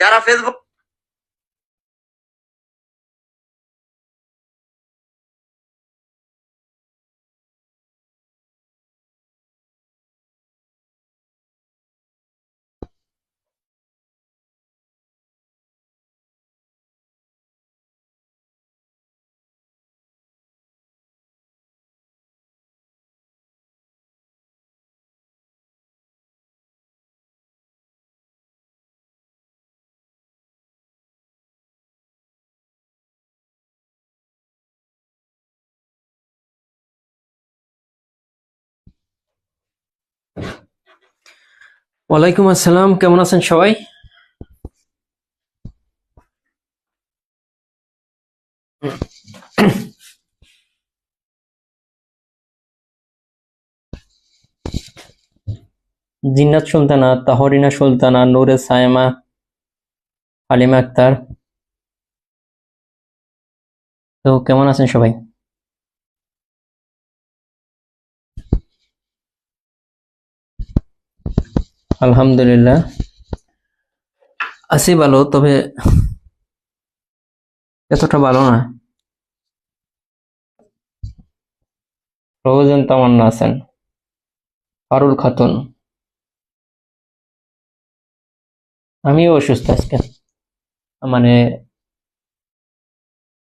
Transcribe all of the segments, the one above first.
যারা ফেসবুক ওয়ালাইকুম আসসালাম, কেমন আছেন সবাই? জিন্নাত সুলতানা, তাহরিনা সুলতানা, নূরে সায়েমা, হালিমা আক্তার। তো কেমন আছেন সবাই? আলহামদুলিল্লাহ আছি ভালো, তবে এতটা ভালো না। রোজন তামান্না আছেন, পারুল খাতুন। আমিও অসুস্থ আজকে, মানে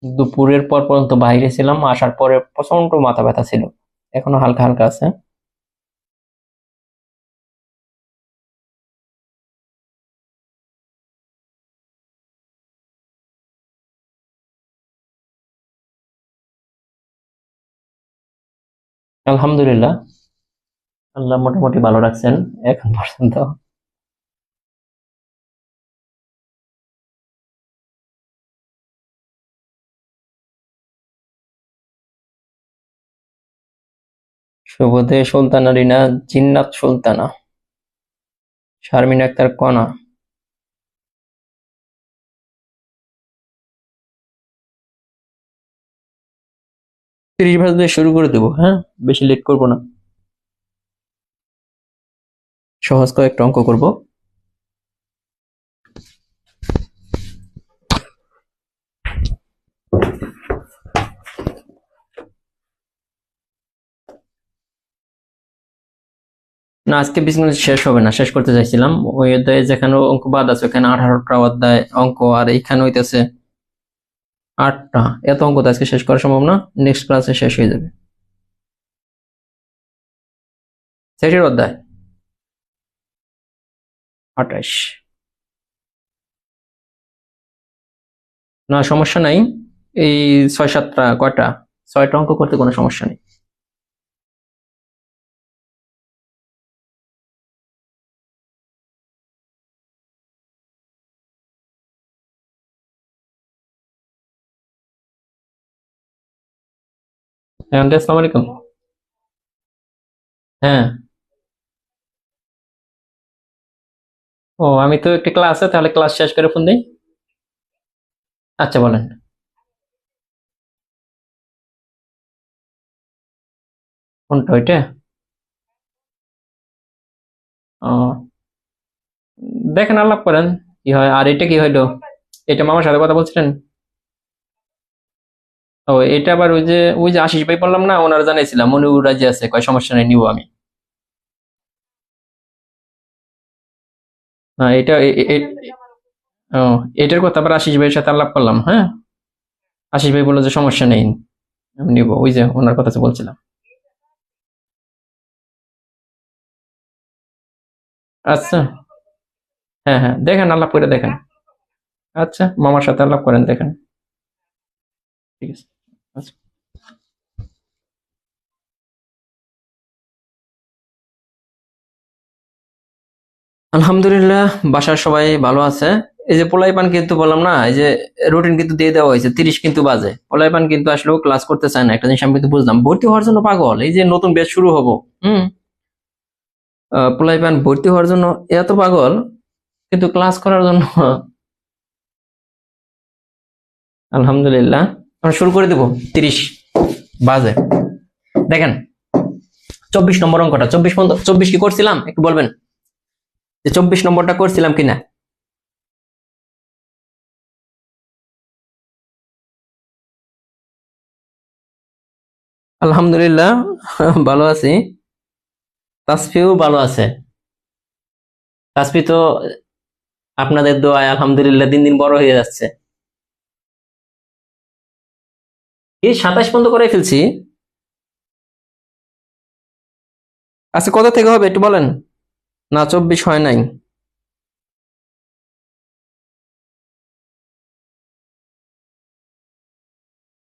দুপুরের পর পর্যন্ত বাইরে ছিলাম, আসার পরে প্রচন্ড মাথা ব্যথা ছিল, এখনো হালকা হালকা আছে। আলহামদুলিল্লাহ, আল্লাহ মোটামুটি ভালো রাখছেন এখন পর্যন্ত। শুভদে সুলতানা রিনা, জিন্নাত সুলতানা, শারমিন আক্তার কণা। 30 দিয়ে শুরু করে দেবো, হ্যাঁ, বেশি লেট করব না। সহজ কয়েকটা অঙ্ক করব। না, আজকে বিসমিল্লাহ শেষ হবে না, শেষ করতে চাইছিলাম। ওই অধ্যায়ে যেখানে অঙ্ক বাদ আছে ওখানে 18টা অধ্যায় অঙ্ক, আর এইখানে হইতেছে 8টা। এত অঙ্ক তো আজকে শেষ করা সম্ভব না, নেক্সট ক্লাসে শেষ হয়ে যাবে। সেটির অধ্যায় 28। না, সমস্যা নাই। এই 6-7টা, কয়টা, 6টা অঙ্ক করতে কোনো সমস্যা নেই। হ্যাঁ আন্টি, আসসালামু আলাইকুম। হ্যাঁ। ও, আমি তো একটা ক্লাসে, তাহলে ক্লাস শেষ করে ফোন দিই। আচ্ছা, বলেন। কোনটা, ওইটা? ও, দেখেন, আলাপ করেন কি হয়। আর এটা কি হইলো? এটা মামার সাথে কথা বলছিলেন? ও, এটা আবার ওই যে আশিস ভাই বললাম না, ওনার জানাইছিলাম, উনি রাজি আছে, কয় সমস্যা নেই, নিবো আমি। হ্যাঁ, এটা ও, এটার কথা আবার আশিস ভাইয়ের সাথে আলাপ করলাম, হ্যাঁ। আশিস ভাই বললো যে সমস্যা নেই, আমি নিবো, ওই যে ওনার কথা তো বলছিলাম। আচ্ছা। হ্যাঁ হ্যাঁ, দেখেন, আলাপ করে দেখেন। আচ্ছা, মামার সাথে আলাপ করেন, দেখেন। ঠিক আছে। আচ্ছা। আলহামদুলিল্লাহ, বাসার সবাই ভালো আছে। এই যে পোলাইপান কিন্তু বললাম না, এই যে রুটিন কিন্তু দিয়ে দেওয়া হয়েছে, 30 কিন্তু বাজে। পোলাইপান কিন্তু আসলেও ক্লাস করতে চায় না, একটা জিনিস আমি কিন্তু বুঝলাম, ভর্তি হওয়ার জন্য পাগল। এই যে নতুন ব্যাচ শুরু হবো, হুম, পোলাইপান ভর্তি হওয়ার জন্য এত পাগল, কিন্তু ক্লাস করার জন্য আলহামদুলিল্লাহ, আমরা শুরু করে দেবো। 30 বাজে, দেখেন। 24 নম্বর অঙ্কটা, 24 কি করছিলাম একটু বলবেন, যে 24 নম্বরটা করছিলাম কিনা? আলহামদুলিল্লাহ ভালো আছি। তাসফিও ভালো আছে। তাসফি তো আপনাদের দোয়ায় আলহামদুলিল্লাহ দিন দিন বড় হয়ে যাচ্ছে। এই 27 পর্যন্ত করে ফেলছি। আচ্ছা কত থেকে হবে একটু বলেন। না 24 হয় নাই।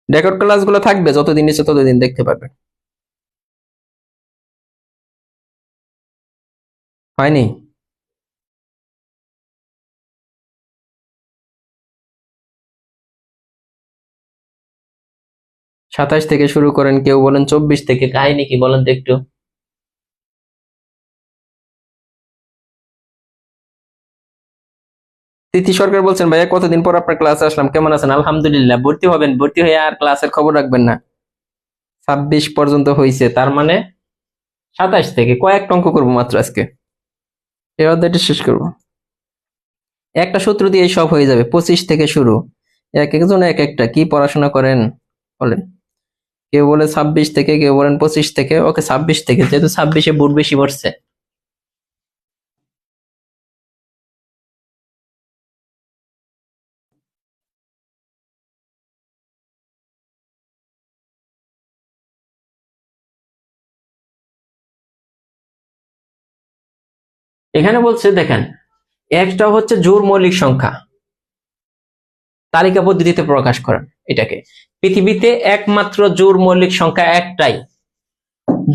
রেকর্ড ক্লাসগুলো থাকবে, যতদিন ইচ্ছে ততদিন দেখতে পারবেন। হয়নি? 27 থেকে শুরু করেন, কেউ বলেন 24 থেকে, কাহিনী কি বলেন তো একটু। তিথি সরকার বলছেন, ভাইয়া কতদিন পর আপনার ক্লাসে আসলাম, কেমন আছেন? আলহামদুলিল্লাহ। ভর্তি হবেন, ভর্তি হয়ে আর ক্লাসের খবর রাখবেন না। 26 পর্যন্ত হয়েছে, তার মানে 27 থেকে কয়েকটা অঙ্ক করবো মাত্র আজকে। এই অধ্যায়টা শেষ করবো। একটা সূত্র দিয়ে সব হয়ে যাবে। 25 থেকে শুরু। এক একজন এক একটা। কি পড়াশোনা করেন বলেন। কেউ বলে 26 থেকে, কেউ বলেন 25 থেকে। ওকে 26 থেকে, যেহেতু 26-এ বুট বেশি পড়ছে। এখানে বলছে দেখেন, একটা হচ্ছে জোড় মৌলিক সংখ্যা, তালিকা পদ্ধতিতে প্রকাশ করেন এটাকে। পৃথিবীতে একমাত্র জোড় মৌলিক সংখ্যা একটাই।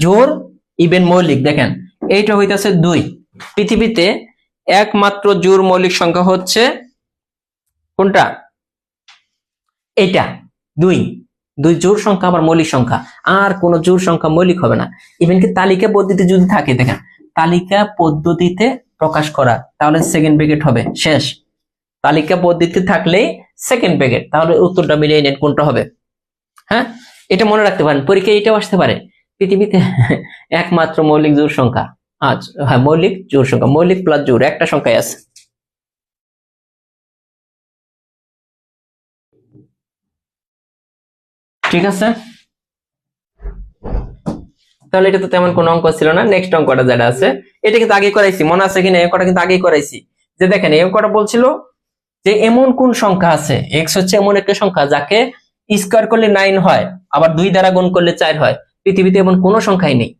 জোড় ইভেন মৌলিক, দেখেন এইটা হইতেছে 2। পৃথিবীতে একমাত্র জোড় মৌলিক সংখ্যা হচ্ছে কোনটা? এটা 2। 2 জোড় সংখ্যা আবার মৌলিক সংখ্যা। আর কোন জোড় সংখ্যা মৌলিক হবে না। ইভেন কি তালিকা পদ্ধতি যদি থাকে, দেখেন তালিকা পদ্ধতিতে প্রকাশ করা, তাহলে সেকেন্ড ব্র্যাকেট হবে, শেষ। তালিকা পদ্ধতি থাকলেই সেকেন্ড ব্র্যাকেট। তাহলে উত্তরটা মিলিয়ে নেন কোনটা হবে। হ্যাঁ, এটা মনে রাখতে পারেন, পরীক্ষায় এটাও আসতে পারে। পৃথিবীতে একমাত্র মৌলিক জোড় সংখ্যা, আচ্ছা হ্যাঁ মৌলিক জোড় সংখ্যা, মৌলিক প্লাস জোড় একটা সংখ্যায় আছে। ঠিক আছে, তাহলে এটা তো তেমন কোনো অঙ্ক ছিল না। নেক্সট অঙ্কটা যেটা আছে, এটা কিন্তু আগে করাইছি, মনে আছে কিনা? এই অঙ্কটা কিন্তু আগে করাইছি। যে দেখেন এই অঙ্কটা বলছিল যে এমন কোন সংখ্যা আছে, এক্স হচ্ছে এমন একটা সংখ্যা যাকে স্কোয়ার করলে 9 হয়, আবার 2 দ্বারা গুণ করলে 4 হয়। পৃথিবীতে এমন কোনো সংখ্যাই নেই।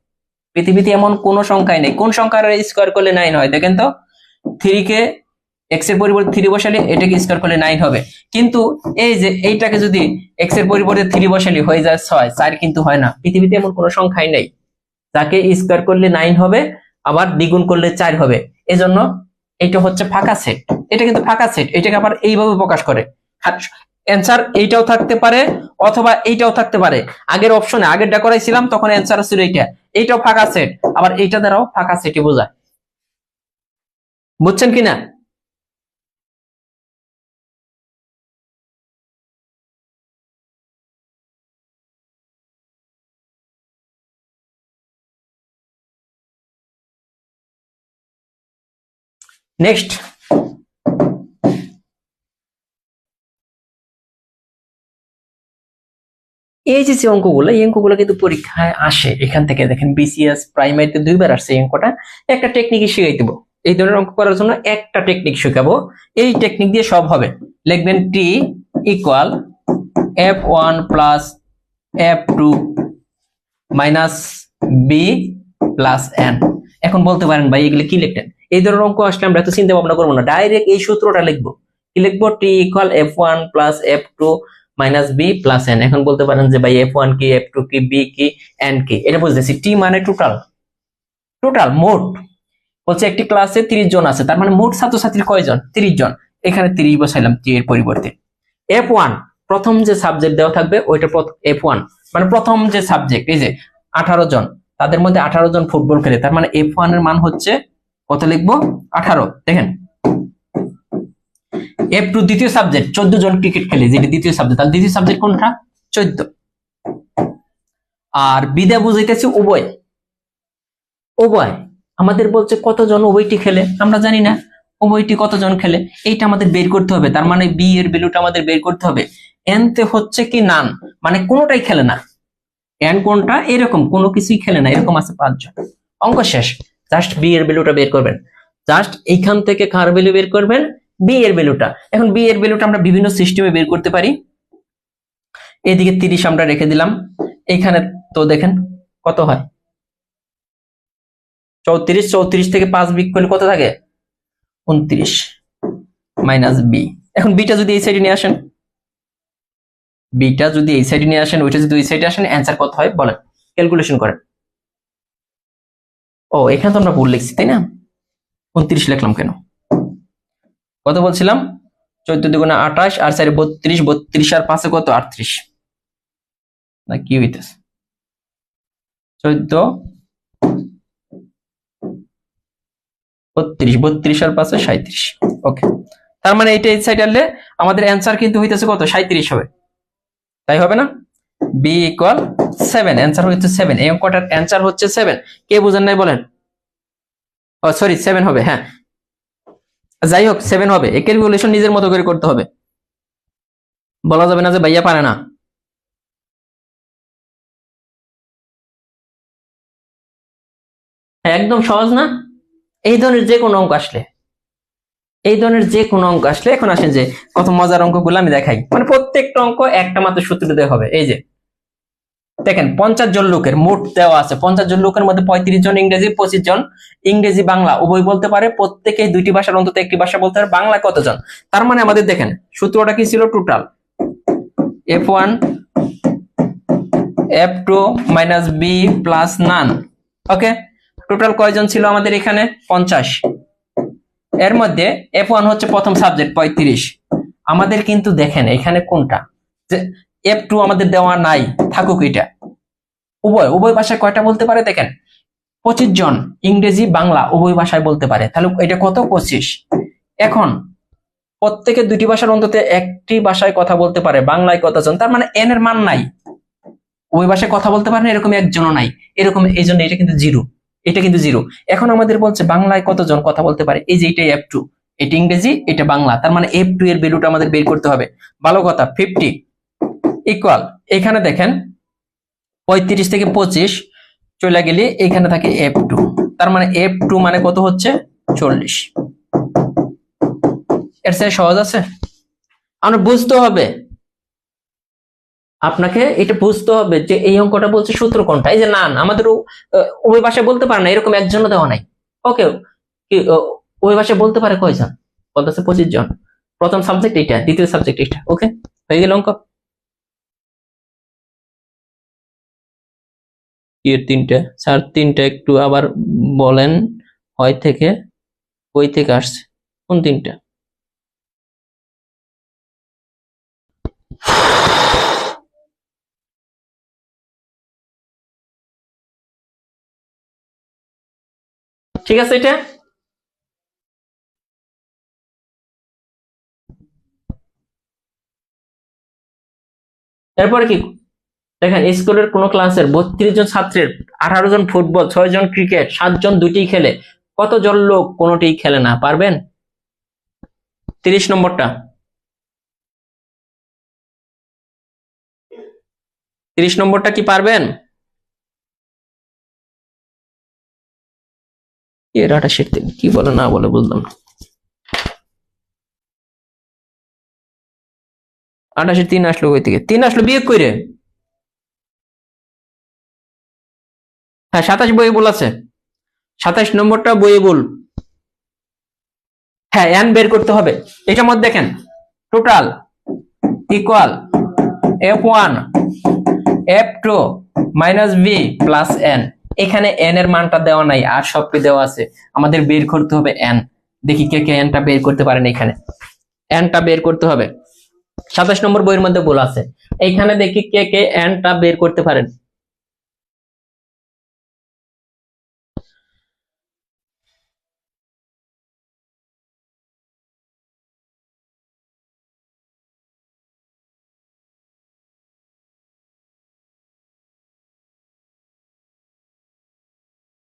পৃথিবীতে এমন কোনো সংখ্যাই নেই। কোন সংখ্যার স্কোয়ার করলে 9 হয় দেখেন তো। 3 কে এক্স এর পরিবর্তে 3 বসালে এটাকে স্কোয়ার করলে 9 হবে। কিন্তু এই যে এইটাকে যদি এক্স এর পরিবর্তে 3 বসালে হয়ে যায় 6, 4 কিন্তু হয় না। পৃথিবীতে এমন কোনো সংখ্যাই নেই যাকে স্কোয়ার করলে 9 হবে, আবার দ্বিগুণ করলে 4 হবে। এজন্য এটা হচ্ছে ফাঁকা সেট। এটা কিন্তু ফাঁকা সেট, এটাকে আবার এইভাবে প্রকাশ করে। অ্যান্সার এইটাও থাকতে পারে অথবা এইটাও থাকতে পারে। আগের অপশনে আগেরটা করাইছিলাম তখন অ্যান্সার ছিল এইটা। এইটাও ফাঁকা সেট, আবার এইটা দ্বারাও ফাঁকা সেটই বোঝায়। বুঝছেন কিনা? নেক্সট, এই যে অঙ্কগুলো, এই অঙ্কগুলো কিন্তু পরীক্ষায় আসে। এখান থেকে দেখেন বিসিএস প্রাইমারিতে 2 বার আসছে এই অঙ্কটা। একটা টেকনিক শিখাই দেবো। এই ধরনের অঙ্ক করার জন্য একটা টেকনিক শেখাবো। এই টেকনিক দিয়ে সব হবে। লিখবেন T equal f1 plus f2 minus B plus N. এখন বলতে পারেন ভাই এগুলো কি লিখতেন? এই ধরনের অঙ্ক আসলে আমরা এত চিন্তা ভাবনা করবো না, ডাইরেক্ট এই সূত্রটা লিখবো। কি লিখবো? T equal f1 plus f2 minus B plus N. এখন বলতে পারেন যে ভাই f1 কি, f2 কি, b কি, n কি। এটা বুঝতেছি। টি মানে টোটাল, টোটাল মোট। বলছে একটি ক্লাসে 30 জন আছে, তার মানে মোট ছাত্রছাত্রী কয়জন? 30 জন। এখানে 30 বসাইলাম টি এর পরিবর্তে। f1 প্রথম যে সাবজেক্ট দেওয়া থাকবে ওইটা f1 মানে প্রথম যে সাবজেক্ট, এই যে 18 জন, তাদের মধ্যে 18 জন ফুটবল খেলে, তার মানে f1 এর মান হচ্ছে কত? লিখবো 18। দেখেন f2 দ্বিতীয় সাবজেক্ট, 14 জন ক্রিকেট খেলে, যেটা দ্বিতীয় সাবজেক্ট, তাহলে দ্বিতীয় সাবজেক্ট কোনটা? 14। আর বিদা বুঝাইতেছে উভয়, উভয়। আমাদের বলছে কতজন উভয়টি খেলে, আমরা জানি না উভয়টি কতজন খেলে, এইটা আমাদের বের করতে হবে। তার মানে বি এর ভ্যালুটা আমাদের বের করতে হবে। এনতে হচ্ছে কি নান, মানে কোনোটাই খেলে না। এন কোনটা, এরকম কোনো কিছুই খেলে না, এরকম আছে 5 জন। অঙ্ক শেষ। জাস্ট বি এর ভ্যালুটা বের করবেন, জাস্ট এইখান থেকে কার ভ্যালু বের করবেন, বি এর ভ্যালুটা। এখন বি এর ভ্যালুটা আমরা বিভিন্ন সিস্টেমে বের করতে পারি। এদিকে 30 আমরা রেখে দিলাম, এখানে তো দেখেন কত হয়, 34, 34 থেকে 5 বিয়োগ করলে কত থাকে, 29 মাইনাস বি। এখন বিটা যদি এই সাইডে নিয়ে আসেন, বিটা যদি এই সাইডে নিয়ে আসেন, ওইটা যদি ওই সাইডে আসেন, অ্যান্সার কত হয় বলেন, ক্যালকুলেশন করেন। ও এখানে তো আমরা ভুল লিখছি তাই না, 29 লিখলাম কেন, কত বলছিলাম, 14 দুগুণে 28 আর 4 32, 32 আর 5 কত 38, না কি হইতেছে, 14 32, 32 আর 5 37। ওকে, তার মানে এটা এই সাইডে আনলে আমাদের অ্যান্সার কিন্তু হইতেছে কত, 37 হবে, তাই হবে না, বি ইকুয়াল 7, অ্যান্সার হচ্ছে 7, এই অঙ্কটার অ্যান্সার হচ্ছে 7। কে বুঝেন নাই বলেন, ও সরি 7 হবে, হ্যাঁ যাই হোক 7 হবে। এই ক্যালকুলেশন নিজের মতো করে করতে হবে, বলা যাবে না যে ভাইয়া পারে না। হ্যাঁ, একদম সহজ না, এই ধরনের যে কোনো অঙ্ক আসলে, এই ধরনের যে কোনো অঙ্ক আসলে, এখন আসেন যে কত মজার অঙ্কগুলো আমি দেখাই, মানে প্রত্যেকটা অঙ্ক একটা মাত্র সূত্র দিয়ে হবে। এই যে দেখেন 50 জন লোকের মোট দেওয়া আছে, 50 জন লোকের মধ্যে 35 জন ইংরেজি, 25 জন ইংরেজি বাংলা উভয় বলতে পারে, প্রত্যেকেই দুইটি ভাষার অন্তত একটি ভাষা বলতে পারে, বাংলা কতজন। তার মানে আমাদের দেখেন সূত্রটা কি ছিল, total f1 f2 minus B plus none. Okay, total কয়জন ছিল আমাদের এখানে, 50। এর মধ্যে f1 হচ্ছে প্রথম সাবজেক্ট 35। আমাদের কিন্তু দেখেন এখানে কোনটা, যে f2 আমাদের দেওয়া নাই, থাকুক এটা, উভয় উভয় ভাষায় কয়টা বলতে পারে দেখেন, 25 জন ইংরেজি বাংলা উভয় ভাষায় বলতে পারে, তাহলে এটা কত, 25। এখন প্রত্যেকে দুটি ভাষার অন্তত একটি ভাষায় কথা বলতে পারে, বাংলায় কতজন, তার মানে এন এর মান নাই, ওই ভাষায় কথা বলতে পারে না এরকম একজনও নাই, এরকম এই জন্য এটা কিন্তু জিরো, এটা কিন্তু জিরো। এখন আমাদের বলছে বাংলায় কতজন কথা বলতে পারে, এই যে এটা f2, এটা ইংরেজি এটা বাংলা, তার মানে f2 এর ভ্যালুটা আমাদের বের করতে হবে। ভালো কথা, 50 ইকুয়াল, এখানে দেখেন 35 থেকে 25 চলে গেলে এখানে থাকে f2, তার মানে f2 মানে কত হচ্ছে 40। এর চেয়ে সহজ আছে, আমরা বুঝতে হবে, আপনাকে এটা বুঝতে হবে যে এই অঙ্কটা বলছে সূত্র কোনটা। এই যে নান আমাদের ওই ভাষায় বলতে পারে না, এরকম একজনও দেওয়া নাই। ওকে, ওই ভাষায় বলতে পারে কয়জন, বলতেছে 25 জন, প্রথম সাবজেক্ট এটা, দ্বিতীয় সাবজেক্ট এটা। ওকে, হয়ে গেল অঙ্ক। এর 3টে, স্যার 3টে একটু আবার বলেন, হয় থেকে কই থেকে আসছে, কোন 3টা? ঠিক আছে, এটা এরপরে কি দেখেন, স্কুলের কোন ক্লাসের 32 জন ছাত্রের 18 জন ফুটবল, 6 জন ক্রিকেট, 7 জন দুইটি খেলে, কতজন লোক কোনোটি খেলে না, পারবেন? 30 নম্বরটা, 30 নম্বরটা কি পারবেন? এর 28 দিন কি বলে না বলে বুঝলাম না, 28 আসলো কই থেকে, 3 আসলো বিয়োগ করে, হ্যাঁ 27 বইয়ে ভুল আছে, 27 নম্বরটা বইয়ে ভুল। হ্যাঁ এন বের করতে হবে, এটার মধ্যে দেখেন total equal f1 f2 minus B plus N, এখানে এন এর মানটা দেওয়া নাই আর সবকে দেওয়া আছে, আমাদের বের করতে হবে এন। দেখি কে কে এনটা বের করতে পারেন, এখানে এনটা বের করতে হবে। 27 নম্বর বইয়ের মধ্যে ভুল আছে, এইখানে দেখি কে কে এনটা বের করতে পারেন।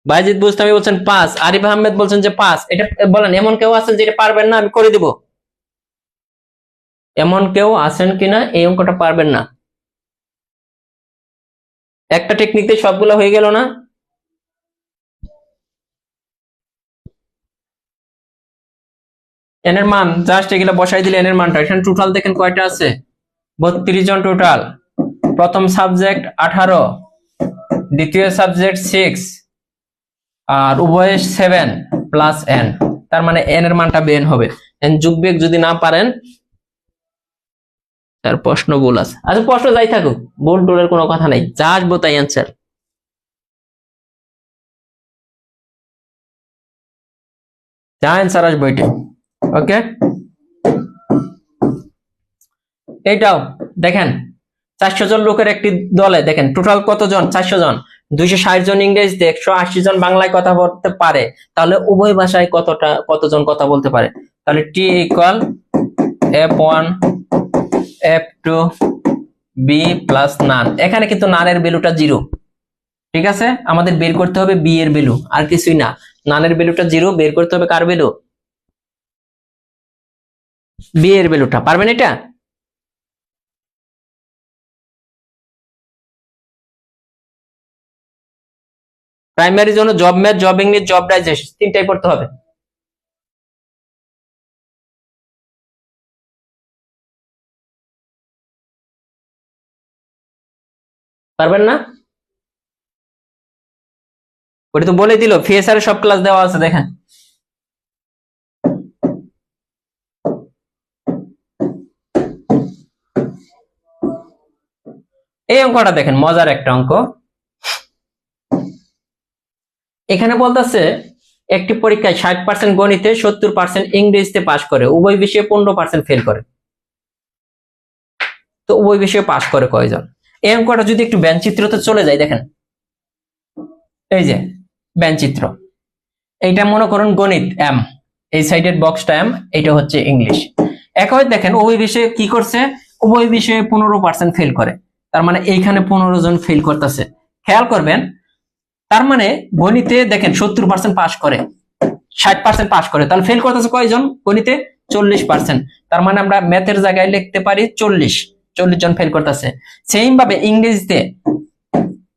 বাইজিদ বুস্তামি বলছেন 5, আরিফ আহমেদ বলছেন যে 5, এটা বলেন এমন কেউ আছেন যেটা পারবেন না, আমি করে দিব, এমন কেউ আছেন কিনা এই অঙ্কটা পারবেন না? একটা টেকনিক দিয়ে সবগুলো হয়ে গেল না? এন এর মান জাস্ট এগুলো বসাই দিলে এন এর মানটা, এখানে টোটাল দেখেন কয়টা আছে, 32 জন টোটাল। প্রথম সাবজেক্ট 18, দ্বিতীয় সাবজেক্ট 6, আর উভয়ে 7 প্লাস এন। তার মানে এন এর মানটা বেন হবে। এন যোগ বিয়োগ যদি না পারেন, তার প্রশ্ন ভুল আছে। আচ্ছা প্রশ্ন যাই থাকুক, ভুল টুলের কোনো কথা নাই, যা আসবো তাই অ্যান্সার। যা অ্যান্সার আসবো এটা। ওকে, এইটাও দেখেন 400 জন লোকের একটি দলে দেখেন টোটাল কতজন, 400 জন, 260 জন ইংরেজিতে, 180 জন বাংলায় কথা বলতে পারে, তাহলে উভয় ভাষায় কতজন কথা বলতে পারে? তাহলে T equal F1 F2 B plus none. এখানে কিন্তু নানের ভ্যালুটা 0, ঠিক আছে? আমাদের বের করতে হবে বি এর ভ্যালু, আর কিছুই না। নানের ভ্যালুটা 0, বের করতে হবে কার ভ্যালু? বি এর ভ্যালুটা। পারবেন এটা? প্রাইমারির জন্য job math, job English, job digest তিনটাই পড়তে হবে। পারবেন না? ওটা তো বলে দিল, ফিএসআর এর সব ক্লাস দেওয়া আছে দেখেন। এই অঙ্কটা দেখেন, মজার একটা অঙ্ক। এখানে বলতেছে একটি পরীক্ষায় 60% গণিতে, 70% ইংরেজিতে পাশ করে, উভয় বিষয়ে 15% ফেল করে। তো উভয় বিষয়ে পাশ করে কয়জন? এই অঙ্কটা যদি একটু ব্যঞ্চিত্রতে চলে যায়, দেখেন এই যে ব্যঞ্চিত্র, এইটা মনে করুন গণিত এম, এই সাইডের বক্সটা এম, এটা হচ্ছে ইংলিশ। একই দেখেন উভয় বিষয়ে কি করছে, উভয় বিষয়ে 15% ফেল করে, তার মানে এইখানে 15 জন ফেল করতেছে। খেয়াল করবেন, তার মানে গণিতে দেখেন 70% পাস করে, 60% পাস করে, তাহলে ফেল করতেছে কয়জন গণিতে? 40%। তার মানে আমরা ম্যাথের জায়গায় লিখতে পারি 40 জন ফেল করতেছে। সেম ভাবে ইংরেজিতে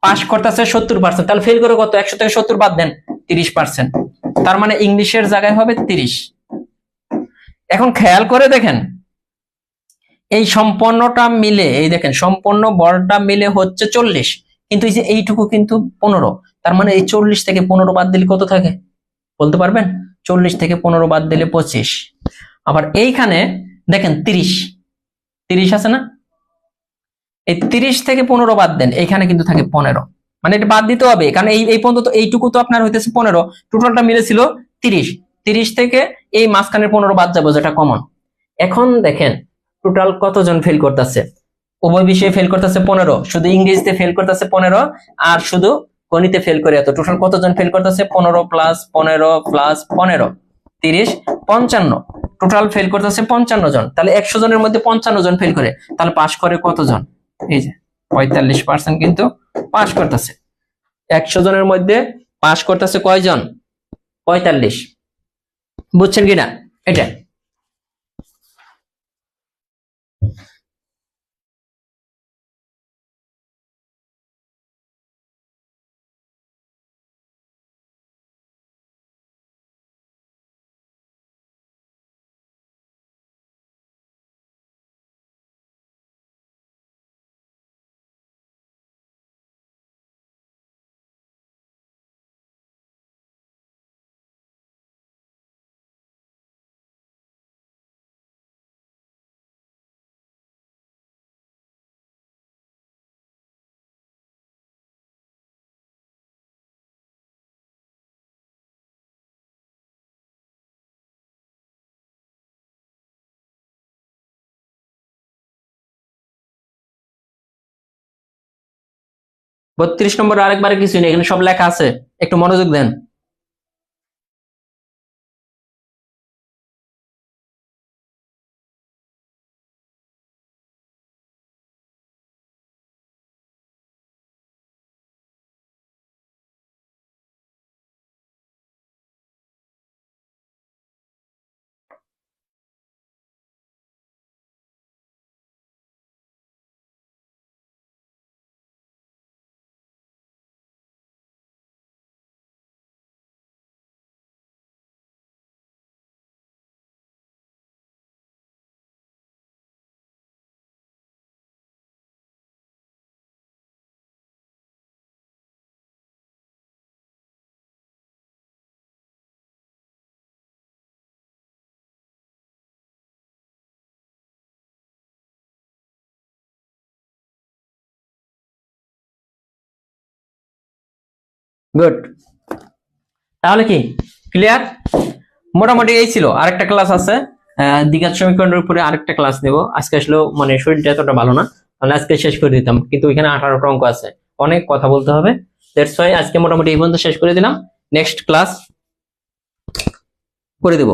পাস করতেছে 70%, তাহলে ফেল করে কত? 100 থেকে 70 বাদ দেন, 30%। তার মানে ইংলিশের জায়গায় হবে 30। এখন খেয়াল করে দেখেন, এই সম্পূর্ণটা মিলে, এই দেখেন সম্পূর্ণ বড়টা মিলে হচ্ছে 40, কিন্তু এই যে এইটুকু কিন্তু 15, তার মানে এই 40 থেকে 15 বাদ দিলে কত থাকে বলতে পারবেন? 40 থেকে 15 বাদ দিলে 25। আবার এইখানে দেখেন 30, 30 আছে না? এই 30 থেকে 15 বাদ দেন, এইখানে কিন্তু থাকে 15, মানে এটা বাদ দিতে হবে, কারণ এই পর্যন্ত এইটুকু তো আপনার হইতেছে 15, টোটালটা মিলেছিল 30, 30 থেকে এই মাঝখানের 15 বাদ যাবো, যেটা কমন। এখন দেখেন টোটাল কতজন ফেল করতেছে, উভয় বিষয়ে ফেল করতেছে 15, শুধু ইংরেজিতে ফেল করতেছে 15, আর শুধু গণিতে ফেল করে এত। টোটাল কতজন ফেল করতেছে? 15 প্লাস 15 প্লাস 15, 30, 55। টোটাল ফেল করতেছে 55 জন, তাহলে 100 জনের মধ্যে 55 জন ফেল করে, তাহলে পাস করে কতজন? এই যে 45% কিন্তু পাস করতেছে। 100 জনের মধ্যে পাস করতেছে কয়জন? 45। বুঝছেন কিনা এটা? বত্রিশ নম্বর আরেকবারে কিছু নেই, এখানে সব লেখা আছে, একটু মনোযোগ দেন। গুড। তাহলে কি ক্লিয়ার? মোটামুটি এই ছিল। আরেকটা ক্লাস আছে দ্বিঘাত সমীকরণের উপরে, আরেকটা ক্লাস নেব আজকে। আসলে মানে শরীরটা এতটা ভালো না, তাহলে আজকে শেষ করে দিতাম, কিন্তু ওইখানে 18টা অঙ্ক আছে, অনেক কথা বলতে হবে। দ্যাটস ওয়াই আজকে মোটামুটি এই পর্যন্ত শেষ করে দিলাম। নেক্সট ক্লাস করে দেব।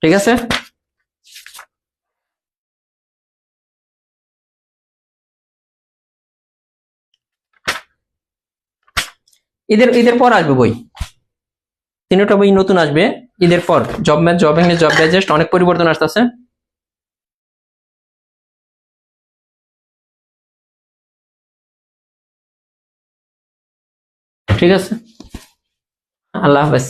ঠিক আছে? ঈদের ঈদের পর আসবে বই, তিনটা বই নতুন আসবে ঈদের পর। Job math, job English, job digest, অনেক পরিবর্তন আসতেছে। ঠিক আছে, আল্লাহ হাফেজ।